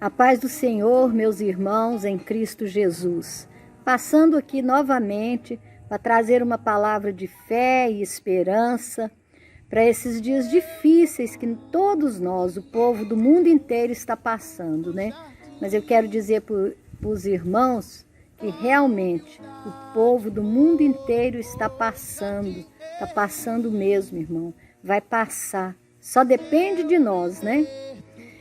A paz do Senhor, meus irmãos em Cristo Jesus. Passando aqui novamente para trazer uma palavra de fé e esperança para esses dias difíceis que todos nós, o povo do mundo inteiro, está passando, né? Mas eu quero dizer para os irmãos que realmente o povo do mundo inteiro está passando mesmo, irmão. Vai passar, só depende de nós, né?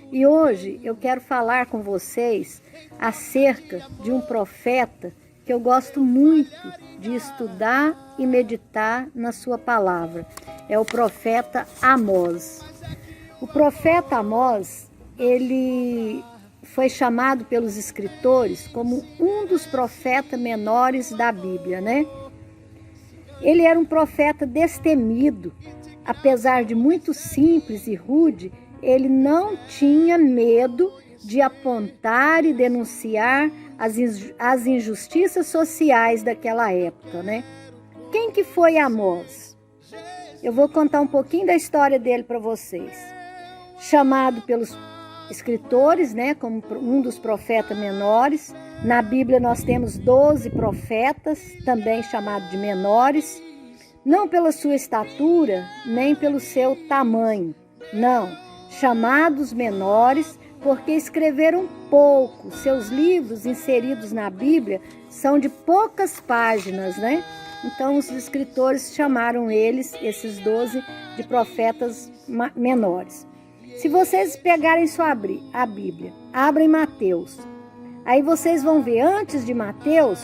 E hoje eu quero falar com vocês acerca de um profeta que eu gosto muito de estudar e meditar na sua palavra. É o profeta Amós. O profeta Amós, ele foi chamado pelos escritores como um dos profetas menores da Bíblia, né? Ele era um profeta destemido, apesar de muito simples e rude. Ele não tinha medo de apontar e denunciar as injustiças sociais daquela época, né? Quem que foi Amós? Eu vou contar um pouquinho da história dele para vocês. Chamado pelos escritores, né, como um dos profetas menores. Na Bíblia nós temos 12 profetas, também chamados de menores. Não pela sua estatura, nem pelo seu tamanho, não. Chamados menores, porque escreveram pouco. Seus livros inseridos na Bíblia são de poucas páginas, né? Então os escritores chamaram esses 12, de profetas menores. Se vocês pegarem a Bíblia, abrem Mateus. Aí vocês vão ver, antes de Mateus,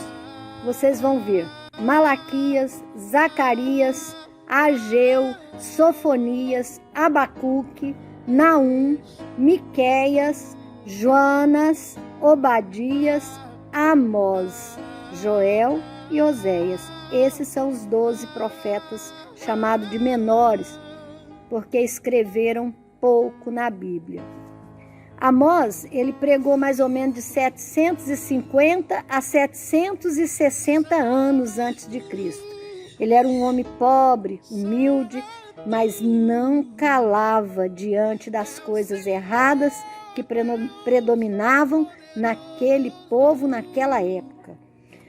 vocês vão ver Malaquias, Zacarias, Ageu, Sofonias, Abacuque, Naum, Miqueias, Joanas, Obadias, Amós, Joel e Oséias. Esses são os 12 profetas chamados de menores, porque escreveram pouco na Bíblia. Amós, ele pregou mais ou menos de 750 a 760 anos antes de Cristo. Ele era um homem pobre, humilde, mas não calava diante das coisas erradas que predominavam naquele povo naquela época.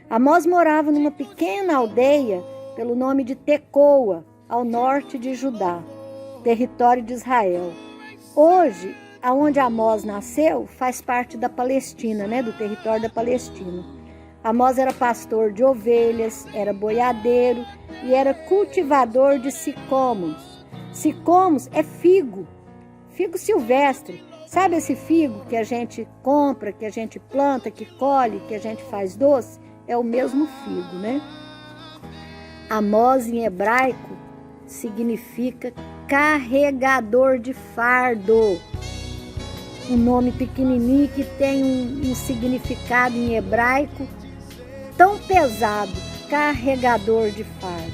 Amós morava numa pequena aldeia pelo nome de Tecoa, ao norte de Judá, território de Israel. Hoje, aonde Amós nasceu, faz parte da Palestina, né, do território da Palestina. Amós era pastor de ovelhas, era boiadeiro e era cultivador de sicômoros. Sicômoros é figo silvestre. Sabe esse figo que a gente compra, que a gente planta, que colhe, que a gente faz doce? É o mesmo figo, né? Amós em hebraico significa carregador de fardo. Um nome pequenininho que tem um significado em hebraico tão pesado, carregador de fardo.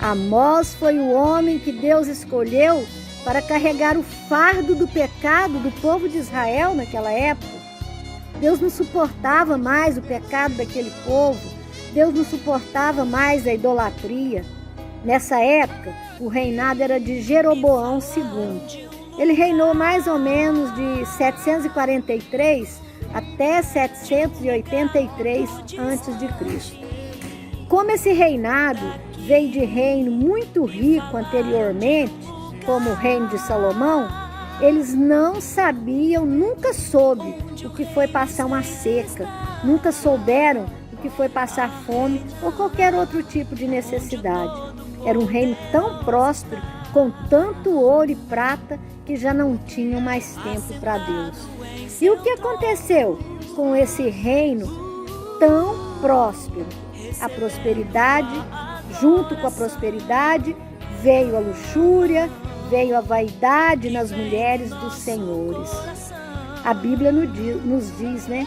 Amós foi o homem que Deus escolheu para carregar o fardo do pecado do povo de Israel naquela época. Deus não suportava mais o pecado daquele povo. Deus não suportava mais a idolatria. Nessa época, o reinado era de Jeroboão II. Ele reinou mais ou menos de 743 até 783 a.C. Como esse reinado veio de reino muito rico anteriormente, como o reino de Salomão, eles não sabiam, nunca soube o que foi passar uma seca, nunca souberam o que foi passar fome ou qualquer outro tipo de necessidade. Era um reino tão próspero, com tanto ouro e prata, que já não tinham mais tempo para Deus. E o que aconteceu com esse reino tão próspero? A prosperidade, junto com a prosperidade, veio a luxúria, veio a vaidade nas mulheres dos senhores. A Bíblia nos diz, né?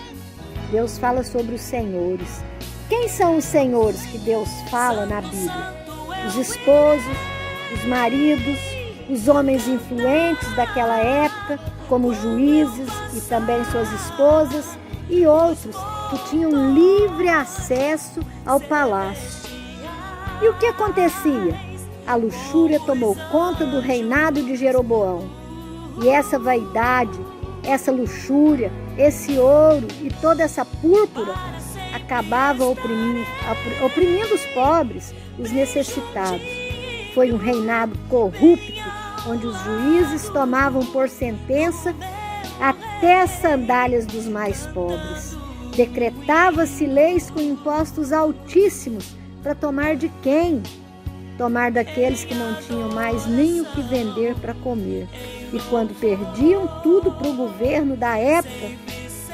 Deus fala sobre os senhores. Quem são os senhores que Deus fala na Bíblia? Os esposos, os maridos, os homens influentes daquela época, como juízes e também suas esposas, e outros que tinham livre acesso ao palácio. E o que acontecia? A luxúria tomou conta do reinado de Jeroboão. E essa vaidade, essa luxúria, esse ouro e toda essa púrpura acabava oprimindo os pobres, os necessitados. Foi um reinado corrupto, onde os juízes tomavam por sentença até as sandálias dos mais pobres. Decretava-se leis com impostos altíssimos para tomar de quem? Tomar daqueles que não tinham mais nem o que vender para comer. E quando perdiam tudo para o governo da época,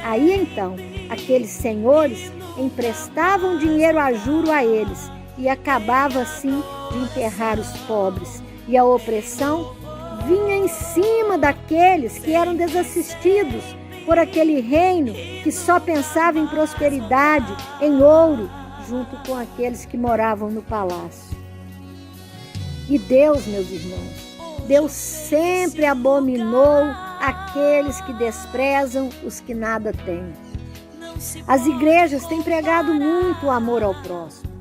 aí então aqueles senhores emprestavam dinheiro a juro a eles e acabava assim de enterrar os pobres. E a opressão vinha em cima daqueles que eram desassistidos por aquele reino que só pensava em prosperidade, em ouro, junto com aqueles que moravam no palácio. E Deus, meus irmãos, Deus sempre abominou aqueles que desprezam os que nada têm. As igrejas têm pregado muito o amor ao próximo.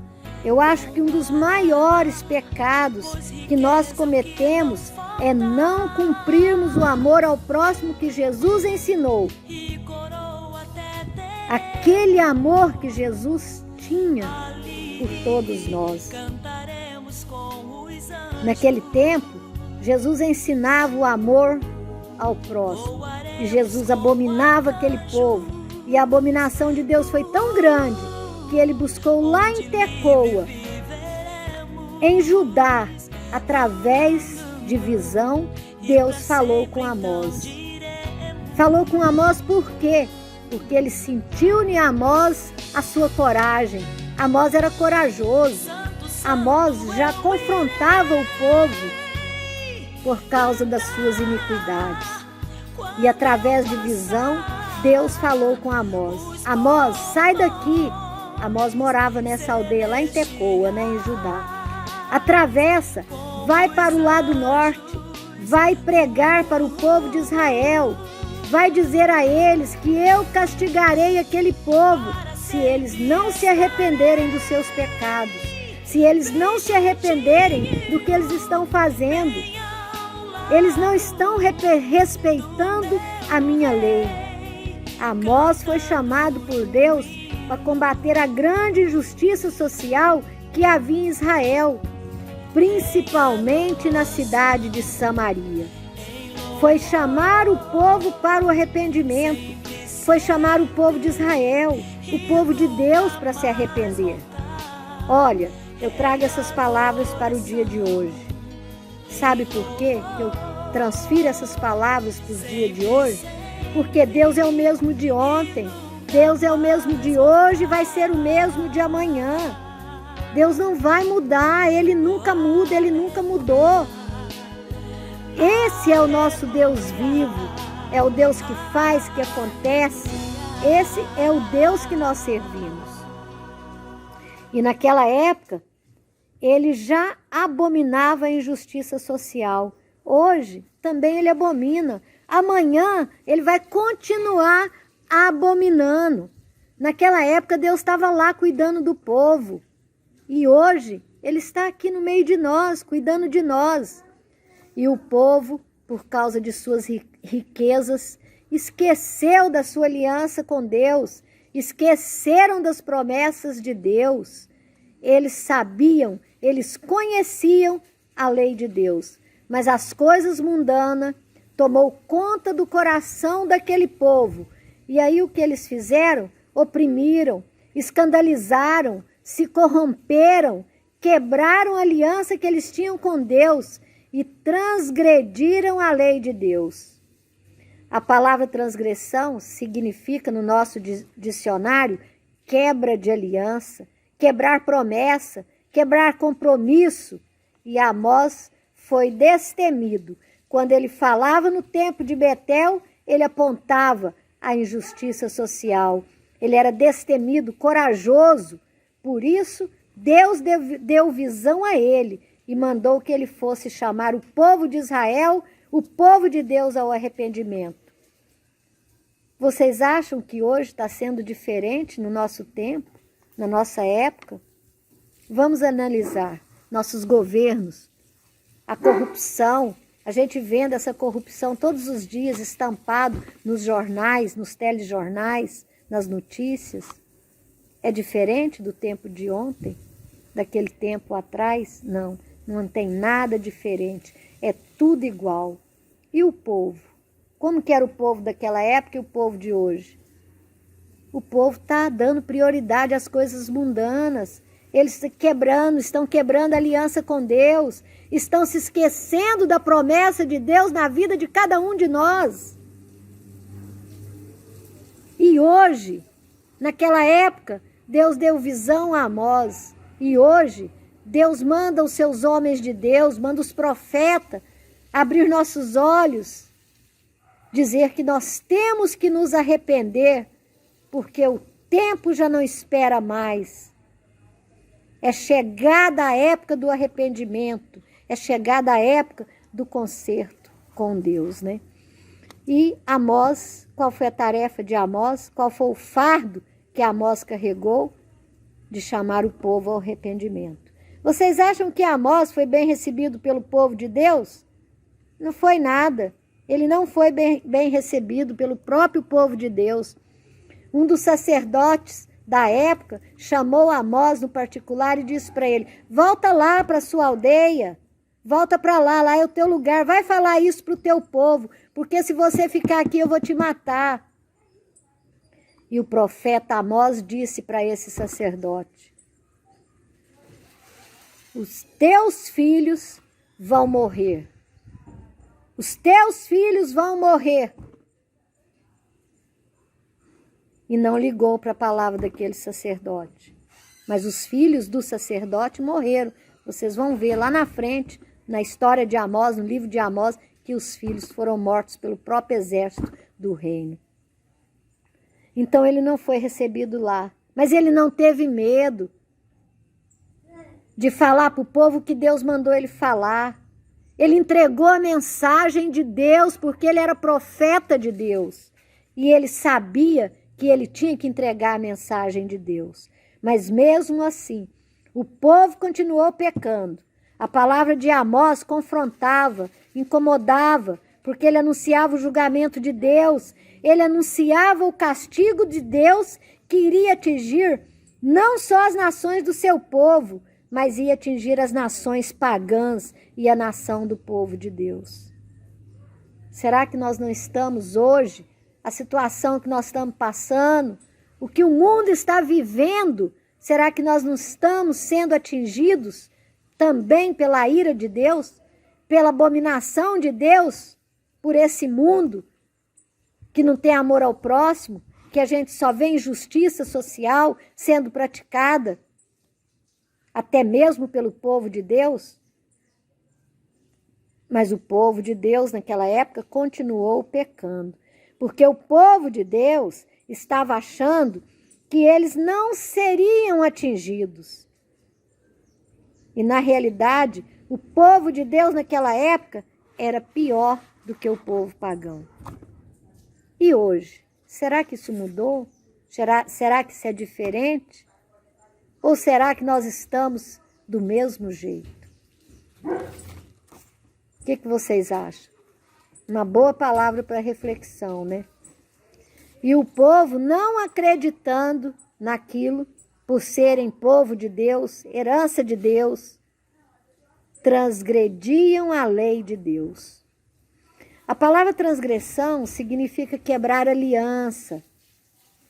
Eu acho que um dos maiores pecados que nós cometemos é não cumprirmos o amor ao próximo que Jesus ensinou. Aquele amor que Jesus tinha por todos nós. Naquele tempo, Jesus ensinava o amor ao próximo. E Jesus abominava aquele povo. E a abominação de Deus foi tão grande que ele buscou lá em Tecoa, em Judá, através de visão, Deus falou com Amós. Falou com Amós por quê? Porque ele sentiu em Amós a sua coragem. Amós era corajoso. Amós já confrontava o povo por causa das suas iniquidades. E através de visão, Deus falou com Amós. Amós, sai daqui. Amós morava nessa aldeia lá em Tecoa, em Judá. Atravessa, vai para o lado norte, vai pregar para o povo de Israel, vai dizer a eles que eu castigarei aquele povo se eles não se arrependerem dos seus pecados, se eles não se arrependerem do que eles estão fazendo. Eles não estão respeitando a minha lei. Amós foi chamado por Deus para combater a grande injustiça social que havia em Israel, principalmente na cidade de Samaria. Foi chamar o povo para o arrependimento, foi chamar o povo de Israel, o povo de Deus, para se arrepender. Olha, eu trago essas palavras para o dia de hoje. Sabe por quê que eu transfiro essas palavras para o dia de hoje? Porque Deus é o mesmo de ontem, Deus é o mesmo de hoje, vai ser o mesmo de amanhã. Deus não vai mudar, Ele nunca muda, Ele nunca mudou. Esse é o nosso Deus vivo, é o Deus que faz, que acontece. Esse é o Deus que nós servimos. E naquela época, Ele já abominava a injustiça social. Hoje, também Ele abomina. Amanhã, Ele vai continuar abominando. Naquela época, Deus estava lá cuidando do povo. E hoje, Ele está aqui no meio de nós, cuidando de nós. E o povo, por causa de suas riquezas, esqueceu da sua aliança com Deus, esqueceram das promessas de Deus. Eles sabiam, eles conheciam a lei de Deus, mas as coisas mundanas tomou conta do coração daquele povo. E aí o que eles fizeram? Oprimiram, escandalizaram, se corromperam, quebraram a aliança que eles tinham com Deus e transgrediram a lei de Deus. A palavra transgressão significa, no nosso dicionário, quebra de aliança, quebrar promessa, quebrar compromisso. E Amós foi destemido. Quando ele falava no templo de Betel, ele apontava a injustiça social. Ele era destemido, corajoso. Por isso, Deus deu visão a ele e mandou que ele fosse chamar o povo de Israel, o povo de Deus, ao arrependimento. Vocês acham que hoje está sendo diferente no nosso tempo, na nossa época? Vamos analisar nossos governos, a corrupção A gente vendo essa corrupção todos os dias estampado nos jornais, nos telejornais, nas notícias. É diferente do tempo de ontem, daquele tempo atrás? Não, não tem nada diferente. É tudo igual. E o povo? Como que era o povo daquela época e o povo de hoje? O povo está dando prioridade às coisas mundanas. Eles estão quebrando a aliança com Deus, estão se esquecendo da promessa de Deus na vida de cada um de nós. E hoje, naquela época, Deus deu visão a Amós. E hoje, Deus manda os seus homens de Deus, manda os profetas abrir nossos olhos, dizer que nós temos que nos arrepender, porque o tempo já não espera mais. É chegada a época do arrependimento, é chegada a época do conserto com Deus, né? E Amós, qual foi a tarefa de Amós? Qual foi o fardo que Amós carregou? De chamar o povo ao arrependimento. Vocês acham que Amós foi bem recebido pelo povo de Deus? Não foi nada. Ele não foi bem recebido pelo próprio povo de Deus. Um dos sacerdotes da época chamou Amós no particular e disse para ele: volta lá para a sua aldeia, volta para lá, lá é o teu lugar, vai falar isso para o teu povo, porque se você ficar aqui eu vou te matar. E o profeta Amós disse para esse sacerdote: os teus filhos vão morrer. Os teus filhos vão morrer. E não ligou para a palavra daquele sacerdote. Mas os filhos do sacerdote morreram. Vocês vão ver lá na frente, na história de Amós, no livro de Amós, que os filhos foram mortos pelo próprio exército do reino. Então ele não foi recebido lá. Mas ele não teve medo de falar para o povo que Deus mandou ele falar. Ele entregou a mensagem de Deus porque ele era profeta de Deus. E ele sabia que ele tinha que entregar a mensagem de Deus. Mas mesmo assim, o povo continuou pecando. A palavra de Amós confrontava, incomodava, porque ele anunciava o julgamento de Deus. Ele anunciava o castigo de Deus que iria atingir não só as nações do seu povo, mas ia atingir as nações pagãs e a nação do povo de Deus. Será que nós não estamos hoje, a situação que nós estamos passando, o que o mundo está vivendo, será que nós não estamos sendo atingidos também pela ira de Deus, pela abominação de Deus, por esse mundo que não tem amor ao próximo, que a gente só vê injustiça social sendo praticada, até mesmo pelo povo de Deus? Mas o povo de Deus naquela época continuou pecando, porque o povo de Deus estava achando que eles não seriam atingidos. E na realidade, o povo de Deus naquela época era pior do que o povo pagão. E hoje, será que isso mudou? Será que isso é diferente? Ou será que nós estamos do mesmo jeito? O que vocês acham? Uma boa palavra para reflexão, né? E o povo, não acreditando naquilo, por serem povo de Deus, herança de Deus, transgrediam a lei de Deus. A palavra transgressão significa quebrar aliança,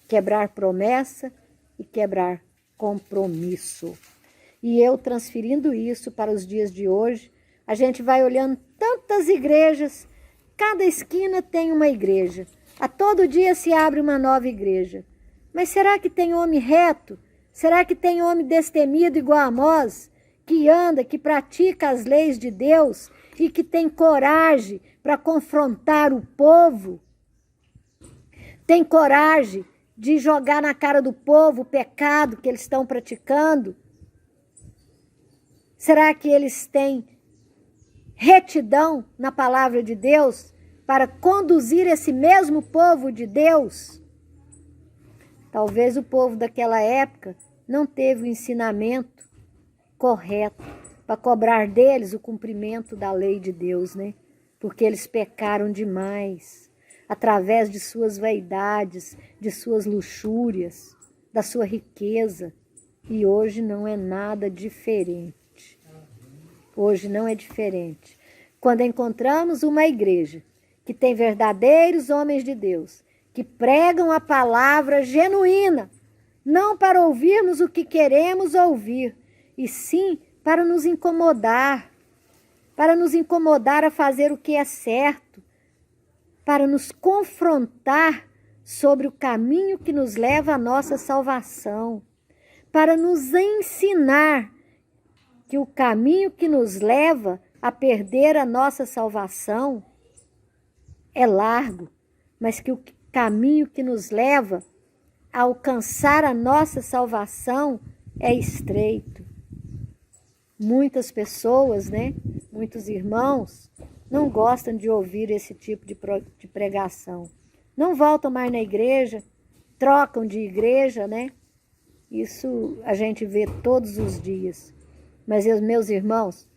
quebrar promessa e quebrar compromisso. E eu transferindo isso para os dias de hoje, a gente vai olhando tantas igrejas, cada esquina tem uma igreja. A todo dia se abre uma nova igreja. Mas será que tem homem reto? Será que tem homem destemido igual a Amós, que anda, que pratica as leis de Deus e que tem coragem para confrontar o povo? Tem coragem de jogar na cara do povo o pecado que eles estão praticando? Será que eles têm retidão na palavra de Deus para conduzir esse mesmo povo de Deus? Talvez o povo daquela época não teve o ensinamento correto para cobrar deles o cumprimento da lei de Deus, né? porque eles pecaram demais, através de suas vaidades, de suas luxúrias, da sua riqueza. E hoje não é nada diferente. Hoje não é diferente. Quando encontramos uma igreja que tem verdadeiros homens de Deus, que pregam a palavra genuína, não para ouvirmos o que queremos ouvir, e sim para nos incomodar a fazer o que é certo, para nos confrontar sobre o caminho que nos leva à nossa salvação, para nos ensinar que o caminho que nos leva a perder a nossa salvação é largo, mas que o caminho que nos leva a alcançar a nossa salvação é estreito. Muitas pessoas, muitos irmãos, não gostam de ouvir esse tipo de pregação. Não voltam mais na igreja, trocam de igreja, Isso a gente vê todos os dias. Mas, meus irmãos,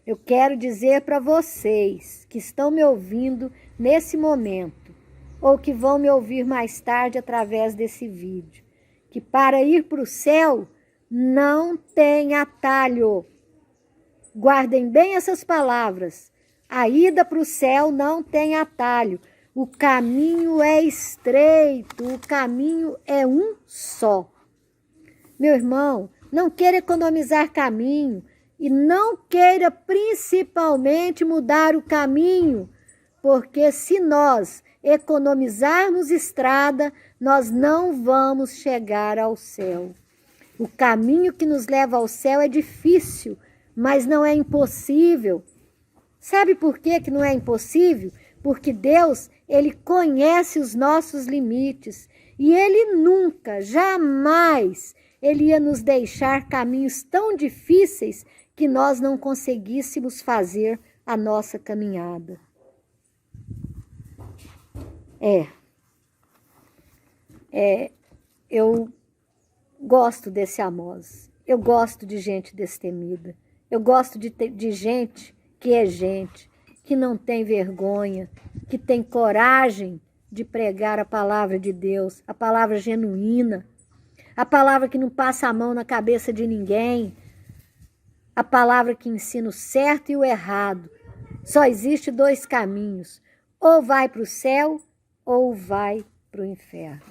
eu quero dizer para vocês que estão me ouvindo nesse momento, ou que vão me ouvir mais tarde através desse vídeo, que para ir para o céu não tem atalho. Guardem bem essas palavras. A ida para o céu não tem atalho. O caminho é estreito, o caminho é um só. Meu irmão, não queira economizar caminho e não queira principalmente mudar o caminho, porque se nós economizarmos estrada, nós não vamos chegar ao céu. O caminho que nos leva ao céu é difícil, mas não é impossível. Sabe por que não é impossível? Porque Deus, Ele conhece os nossos limites e Ele nunca, jamais, Ele ia nos deixar caminhos tão difíceis que nós não conseguíssemos fazer a nossa caminhada. Eu gosto desse Amós, eu gosto de gente destemida, eu gosto de gente, que não tem vergonha, que tem coragem de pregar a palavra de Deus, a palavra genuína, a palavra que não passa a mão na cabeça de ninguém, a palavra que ensina o certo e o errado. Só existe 2 caminhos, ou vai para o céu ou vai para o inferno.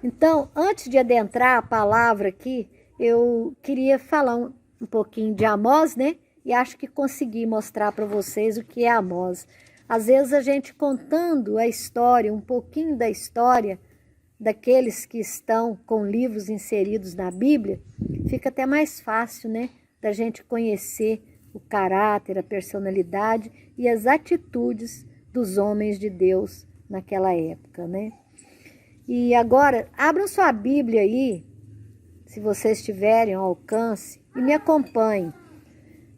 Então, antes de adentrar a palavra aqui, eu queria falar um pouquinho de Amós, E acho que consegui mostrar para vocês o que é Amós. Às vezes a gente contando a história, um pouquinho da história daqueles que estão com livros inseridos na Bíblia, fica até mais fácil, da gente conhecer o caráter, a personalidade e as atitudes dos homens de Deus naquela época, E agora, abram sua Bíblia aí, se vocês tiverem ao alcance, e me acompanhem.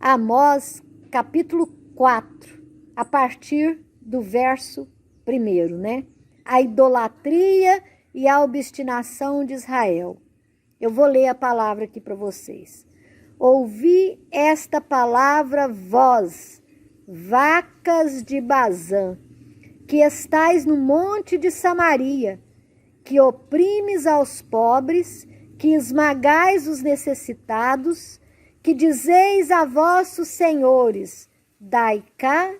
Amós, capítulo 4, a partir do verso 1, A idolatria e a obstinação de Israel. Eu vou ler a palavra aqui para vocês. Ouvi esta palavra, vós, vacas de Bazã, que estais no monte de Samaria, que oprimes aos pobres, que esmagais os necessitados, que dizeis a vossos senhores, dai cá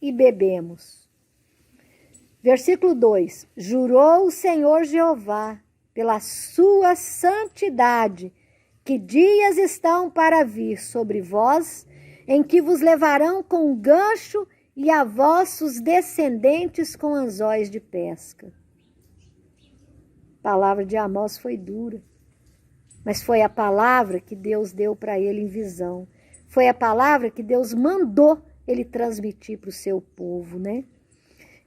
e bebemos. Versículo 2, jurou o Senhor Jeová, pela sua santidade, que dias estão para vir sobre vós, em que vos levarão com gancho e a vossos descendentes com anzóis de pesca. A palavra de Amós foi dura, mas foi a palavra que Deus deu para ele em visão. Foi a palavra que Deus mandou ele transmitir para o seu povo,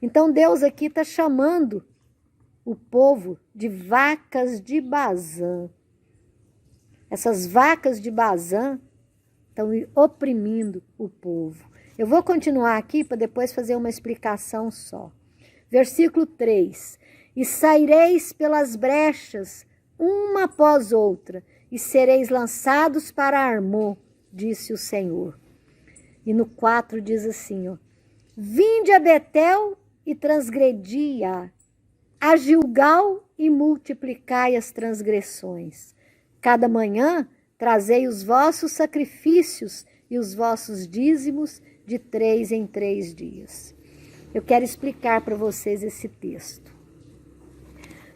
Então Deus aqui está chamando o povo de vacas de Bazã. Essas vacas de Bazã estão oprimindo o povo. Eu vou continuar aqui para depois fazer uma explicação só. Versículo 3. E saireis pelas brechas, uma após outra, e sereis lançados para Armô, disse o Senhor. E no 4 diz assim, Vinde a Betel e transgredi-a, a Gilgal e multiplicai as transgressões. Cada manhã trazei os vossos sacrifícios e os vossos dízimos de 3 em 3 dias. Eu quero explicar para vocês esse texto.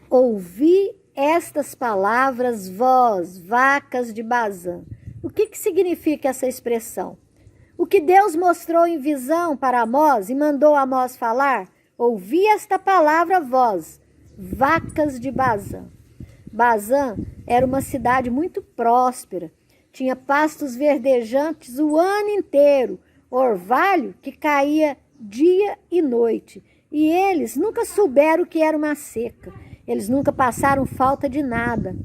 Ouvi estas palavras, vós, vacas de Bazã. O que significa essa expressão? O que Deus mostrou em visão para Amós e mandou Amós falar? Ouvi esta palavra, vós, vacas de Bazã. Bazã era uma cidade muito próspera, tinha pastos verdejantes o ano inteiro, orvalho que caía dia e noite, e eles nunca souberam o que era uma seca, eles nunca passaram falta de nada.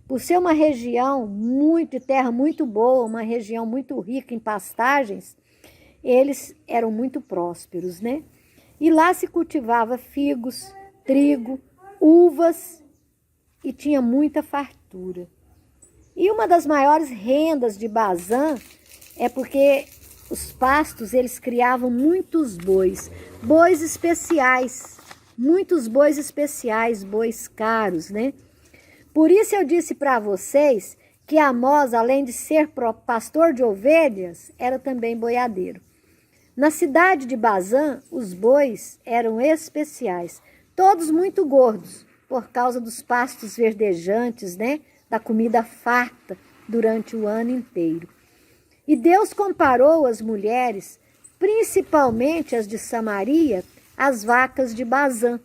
Por ser uma região de terra muito boa, uma região muito rica em pastagens, eles eram muito prósperos, né? E lá se cultivava figos, trigo, uvas e tinha muita fartura. E uma das maiores rendas de Bazã é porque os pastos, eles criavam muitos bois especiais, muitos bois especiais, bois caros, né? Por isso eu disse para vocês que Amós, além de ser pastor de ovelhas, era também boiadeiro. Na cidade de Bazã, os bois eram especiais, todos muito gordos, por causa dos pastos verdejantes, né? Da comida farta durante o ano inteiro. E Deus comparou as mulheres, principalmente as de Samaria, às vacas de Bazã.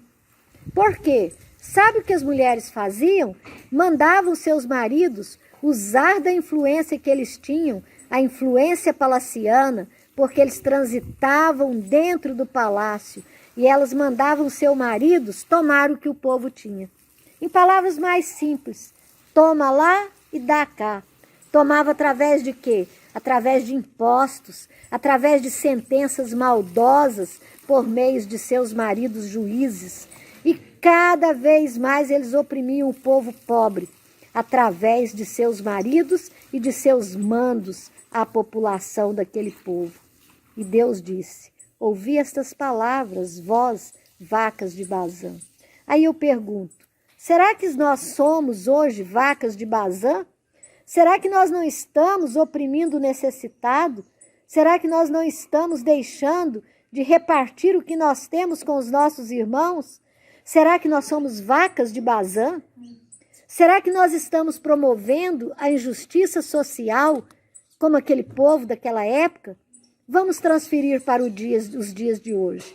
Por quê? Sabe o que as mulheres faziam? Mandavam seus maridos usar da influência que eles tinham, a influência palaciana, porque eles transitavam dentro do palácio, e elas mandavam seus maridos tomar o que o povo tinha. Em palavras mais simples, toma lá e dá cá. Tomava através de quê? Através de impostos, através de sentenças maldosas por meio de seus maridos juízes. E cada vez mais eles oprimiam o povo pobre, através de seus maridos e de seus mandos à população daquele povo. E Deus disse, ouvi estas palavras, vós, vacas de Bazã. Aí eu pergunto, será que nós somos hoje vacas de Bazã? Será que nós não estamos oprimindo o necessitado? Será que nós não estamos deixando de repartir o que nós temos com os nossos irmãos? Será que nós somos vacas de Bazã? Será que nós estamos promovendo a injustiça social como aquele povo daquela época? Vamos transferir para os dias de hoje.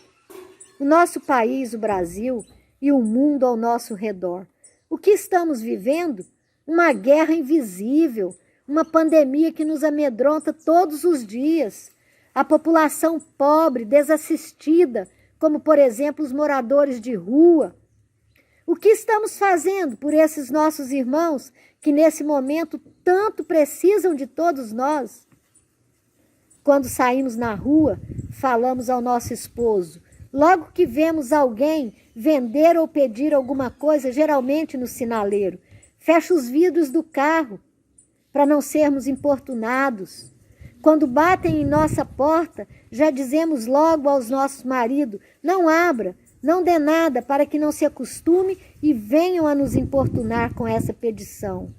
O nosso país, o Brasil, e o mundo ao nosso redor. O que estamos vivendo? Uma guerra invisível, uma pandemia que nos amedronta todos os dias. A população pobre, desassistida, como, por exemplo, os moradores de rua. O que estamos fazendo por esses nossos irmãos que, nesse momento, tanto precisam de todos nós? Quando saímos na rua, falamos ao nosso esposo. Logo que vemos alguém vender ou pedir alguma coisa, geralmente no sinaleiro, fecha os vidros do carro para não sermos importunados. Quando batem em nossa porta, já dizemos logo aos nossos maridos, não abra, não dê nada, para que não se acostume e venham a nos importunar com essa pedição.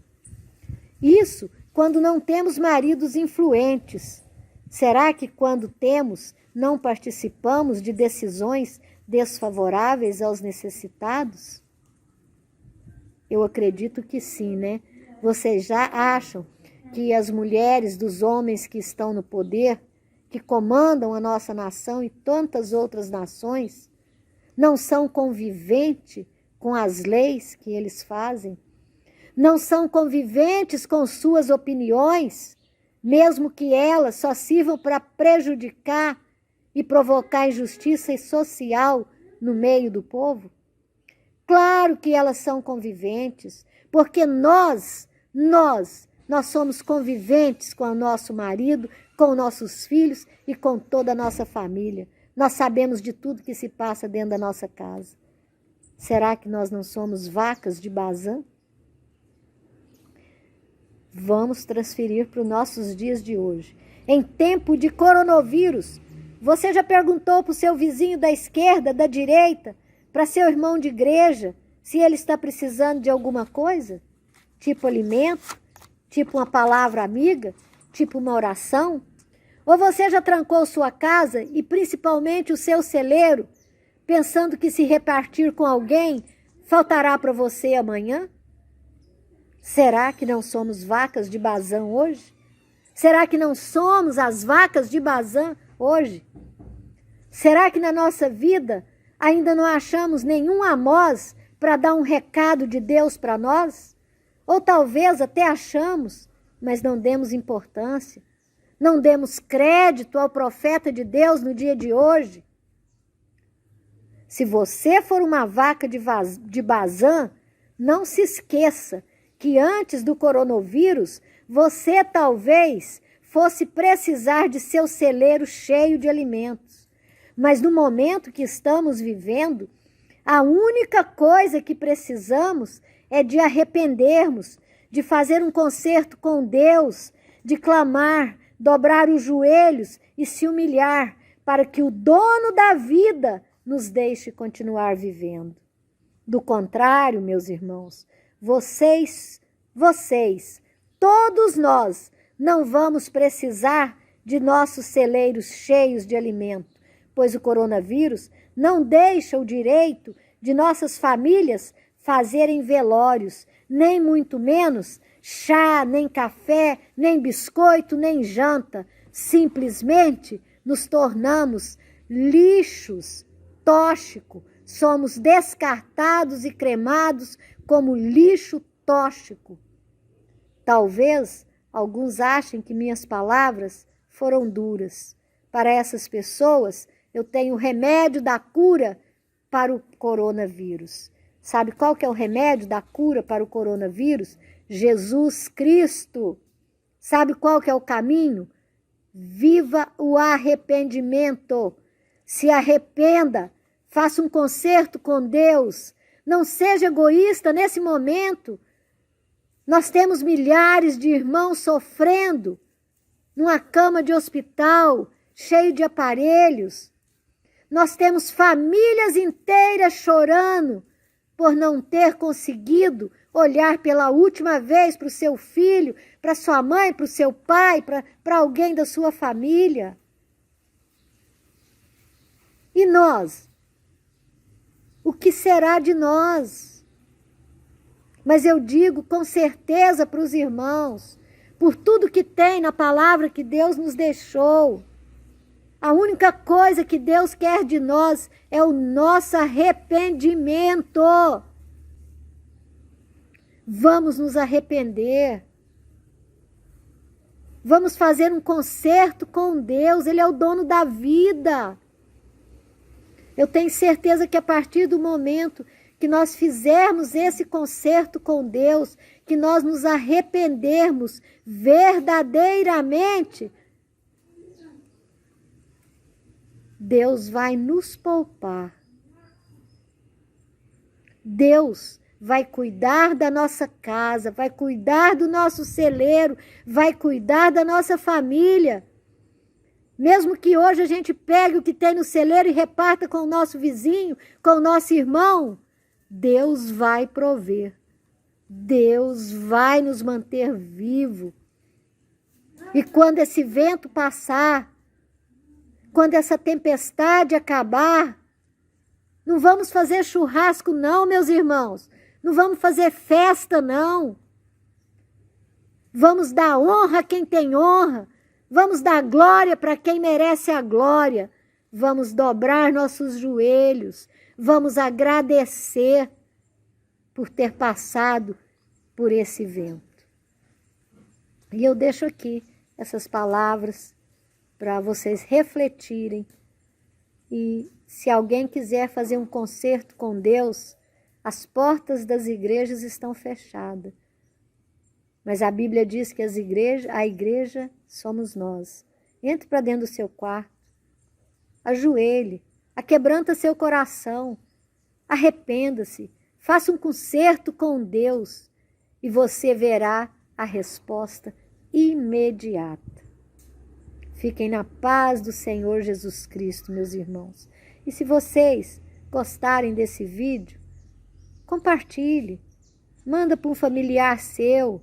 Isso quando não temos maridos influentes. Será que quando temos, não participamos de decisões desfavoráveis aos necessitados? Eu acredito que sim, né? Vocês já acham que as mulheres dos homens que estão no poder, que comandam a nossa nação e tantas outras nações, não são conviventes com as leis que eles fazem? Não são conviventes com suas opiniões, mesmo que elas só sirvam para prejudicar e provocar injustiça social no meio do povo? Claro que elas são conviventes, porque nós somos conviventes com o nosso marido, com nossos filhos e com toda a nossa família. Nós sabemos de tudo que se passa dentro da nossa casa. Será que nós não somos vacas de Bazã? Vamos transferir para os nossos dias de hoje. Em tempo de coronavírus, Você já perguntou para o seu vizinho da esquerda, da direita, para seu irmão de igreja, se ele está precisando de alguma coisa? Tipo alimento? Tipo uma palavra amiga? Tipo uma oração? Ou você já trancou sua casa e principalmente o seu celeiro, pensando que se repartir com alguém, faltará para você amanhã? Será que não somos vacas de Bazã hoje? Será que não somos as vacas de Bazã hoje? Será que na nossa vida ainda não achamos nenhum Amós para dar um recado de Deus para nós? Ou talvez até achamos, mas não demos importância, não demos crédito ao profeta de Deus no dia de hoje? Se você for uma vaca de Bazã, não se esqueça que antes do coronavírus, você talvez fosse precisar de seu celeiro cheio de alimentos. Mas no momento que estamos vivendo, a única coisa que precisamos é de arrependermos, de fazer um concerto com Deus, de clamar, dobrar os joelhos e se humilhar para que o dono da vida nos deixe continuar vivendo. Do contrário, meus irmãos, vocês, todos nós, não vamos precisar de nossos celeiros cheios de alimento, pois o coronavírus não deixa o direito de nossas famílias fazerem velórios, nem muito menos chá, nem café, nem biscoito, nem janta. Simplesmente nos tornamos lixos tóxicos, somos descartados e cremados como lixo tóxico. Talvez alguns achem que minhas palavras foram duras. Para essas pessoas, eu tenho o remédio da cura para o coronavírus. Sabe qual que é o remédio da cura para o coronavírus? Jesus Cristo. Sabe qual que é o caminho? Viva o arrependimento. Se arrependa, faça um concerto com Deus. Não seja egoísta nesse momento. Nós temos milhares de irmãos sofrendo numa cama de hospital, cheio de aparelhos. Nós temos famílias inteiras chorando por não ter conseguido olhar pela última vez para o seu filho, para sua mãe, para o seu pai, para alguém da sua família. E nós? O que será de nós? Mas eu digo com certeza para os irmãos, por tudo que tem na palavra que Deus nos deixou, a única coisa que Deus quer de nós é o nosso arrependimento. Vamos nos arrepender. Vamos fazer um concerto com Deus. Ele é o dono da vida. Eu tenho certeza que a partir do momento que nós fizermos esse concerto com Deus, que nós nos arrependermos verdadeiramente, Deus vai nos poupar. Deus vai cuidar da nossa casa, vai cuidar do nosso celeiro, vai cuidar da nossa família. Mesmo que hoje a gente pegue o que tem no celeiro e reparta com o nosso vizinho, com o nosso irmão, Deus vai prover. Deus vai nos manter vivos. E quando esse vento passar, quando essa tempestade acabar, não vamos fazer churrasco não, meus irmãos. Não vamos fazer festa não. Vamos dar honra a quem tem honra. Vamos dar glória para quem merece a glória. Vamos dobrar nossos joelhos. Vamos agradecer por ter passado por esse vento. E eu deixo aqui essas palavras para vocês refletirem. E se alguém quiser fazer um concerto com Deus, as portas das igrejas estão fechadas. Mas a Bíblia diz que a igreja somos nós. Entre para dentro do seu quarto, ajoelhe, aquebranta seu coração, arrependa-se, faça um concerto com Deus e você verá a resposta imediata. Fiquem na paz do Senhor Jesus Cristo, meus irmãos. E se vocês gostarem desse vídeo, compartilhe. Manda para um familiar seu,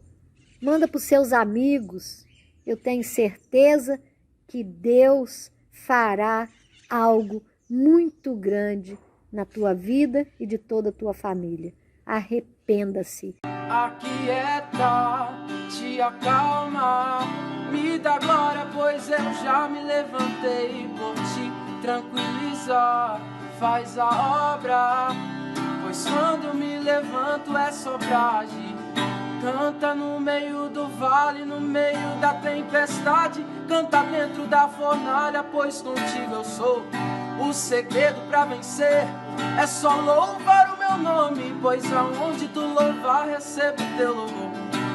manda para os seus amigos. Eu tenho certeza que Deus fará algo muito grande na tua vida e de toda a tua família. Arrependa-se. Aquieta, te acalma, me dá glória, pois eu já me levantei por te tranquilizar. Faz a obra, pois quando me levanto é só pra agir. Canta no meio do vale, no meio da tempestade. Canta dentro da fornalha, pois contigo eu sou. O segredo pra vencer é só louvar o meu nome, pois aonde tu louvar, recebo teu louvor.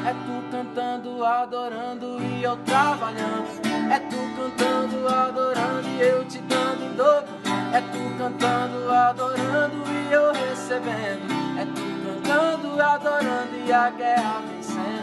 É tu cantando, adorando e eu trabalhando. É tu cantando, adorando e eu te dando em dobro. É tu cantando, adorando e eu recebendo. É tu cantando, adorando e a guerra vencendo.